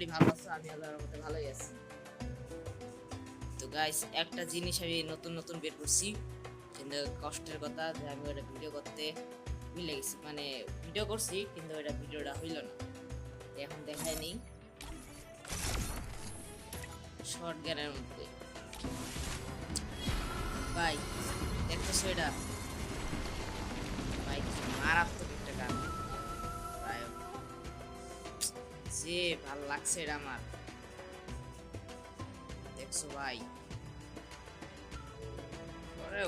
Already ভালো আছো, আমি আল্লাহর রহমতে ভালোই আছি। তো গাইস, একটা জিনিস আমি নতুন নতুন বের করছি, কিন্তু কষ্টের কথা যে আমি ওটা ভিডিও করতে ভুলে গেছি। মানে ভিডিও করছি কিন্তু ওটা ভিডিওটা হইল না। এখন দেখাই নেই শর্ট গানের মধ্যে। ভাই দেখতেছো এটা? ভাই কি মারাত্মক একটা গান ভাই, যে ভাল লাগছে এটা আমার। দেখছো ভাই?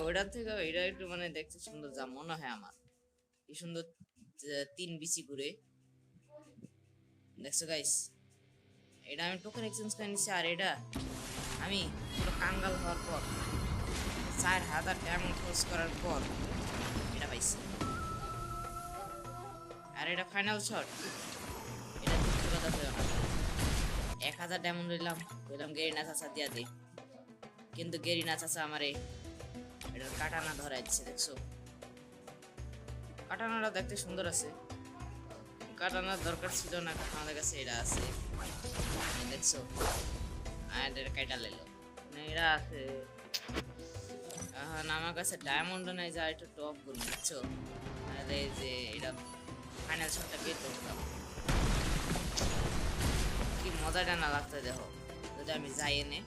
ওইটার থেকে এটা একটু মানে দেখতে সুন্দর, যা মনে হয় আমার। কি সুন্দর 3 বিচি ঘুরে। দেখছো গাইস? এটা আমি টোকেন এক্সচেঞ্জ করে নিচ্ছি, আর এটা আমি পুরো কাঙ্গাল হওয়ার পর 4000 ডায়মন্ড খরচ করার পর এটা পাইছি। আর এটা ফাইনাল শট। এটা দুঃখের কথা হলো না। 1000 ডায়মন্ড দিলাম, বললাম গেরিনা চাচা দিয়া দে, কিন্তু গেরিনা চাচা আমারে এটার কাটানা ধরাই দিচ্ছে। দেখছো? কাটানাটা দেখতে সুন্দর আছে, কাটানার দরকার ছিল না, আমাদের কাছে এটা আছে। দেখছো? আর এটা কাটা লাইলো না, এটা আছে। এখন আমার কাছে ডায়মন্ড নাই, যা একটু টপ গুলো। বুঝছো? আর এই যে এটা ফাইনাল শটটা বের করতাম, কি মজাটা না লাগতো দেখো যদি আমি যাই এনে।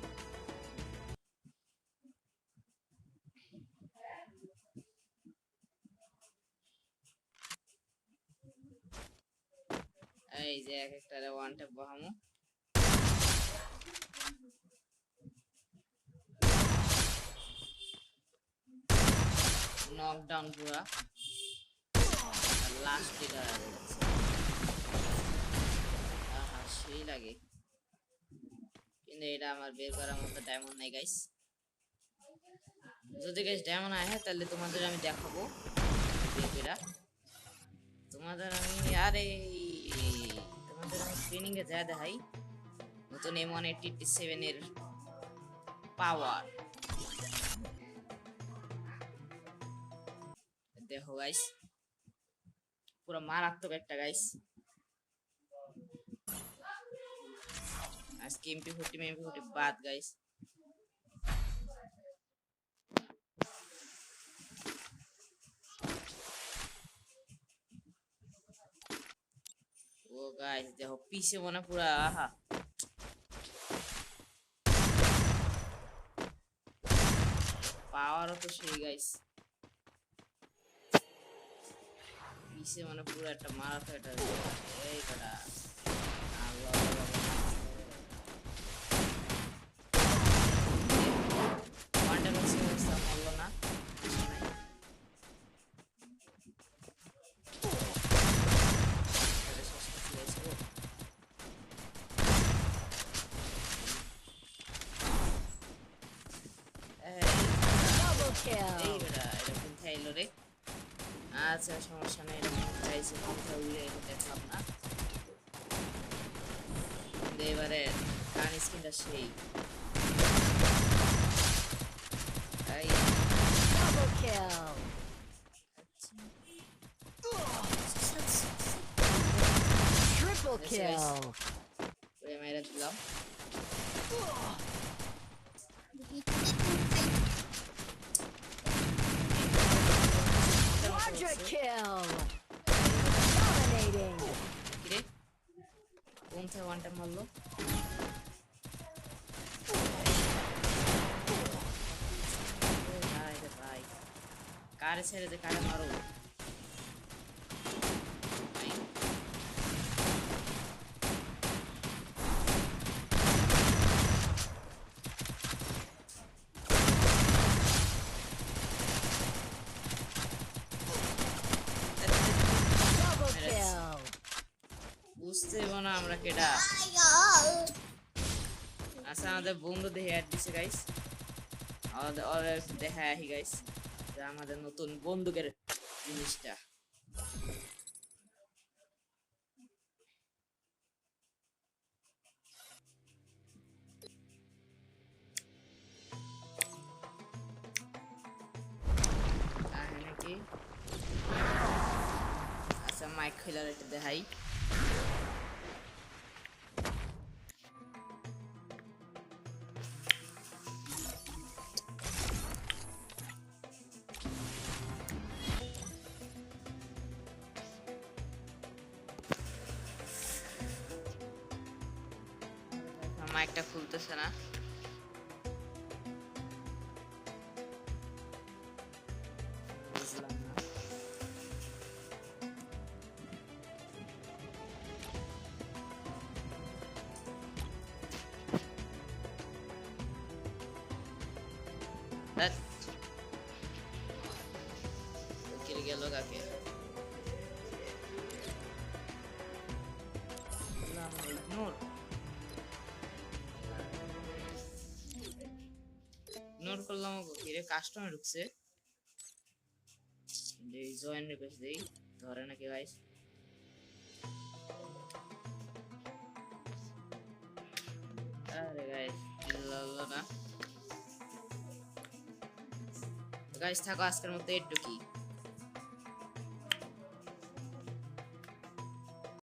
এই যে এক একটা ওয়ান ট্যাপ বহামো। নকডাউন পুরা লাস্ট দিকে সেই লাগে, কিন্তু এটা আমার বের করার মতো ডায়মন্ড নাই গাইস। যদি গাইস ডায়মন্ড আহে তাহলে তোমাদের আমি দেখাবো বের। তোমাদের আমি আরে তোমাদের আমি ট্রেনিং এ যা দেখাই নতুন M187 এর পাওয়ার। দেখো গাইস, পুরো মারাত্মক একটা গাইস। আজকে MP40 বাদ গাইস। ও গাইস দেখো পিছে মনে পুরা আহা, পাওয়ারও তো সেই গাইস। পিছে মানে পুরো একটা মারাত্মক একটা এই কটা আল্লাহ ওয়ানটা মিক্সিং অবস্থা হলো না। আচ্ছা সমস্যা নেই, চাইছে কোথায় উড়ে এটা দেখলাম না। এবারে গান স্কিনটা সেই মেরে দিলাম। Quadra kill. Dominating. কিরে কোন থেকে ওয়ানটা মারলো? ভাই কারে ছেড়ে দে, কারে মারো। বুঝতে না আমরা কেডা। আচ্ছা আমাদের বন্ধু দেখে অ্যাড দিছে গাইস, আমাদের দেখা আহি গাইস যে আমাদের নতুন বন্দুকের জিনিসটা। নাকি আচ্ছা মাইক খেলার এটা দেখাই। মাইকটা খুলতেছে না। বুঝলাম না। ধ্যাৎ, কিল গেল কাকে? ইগনোর ইগনোর করলাম। কিরে কাস্টমার ঢুকছে, জয়েন রিকোয়েস্ট দেই, ধরে নাকি গাইস? আরে গাইস লাগলো না। গাইস থাকো, আজকের মতো একটু কি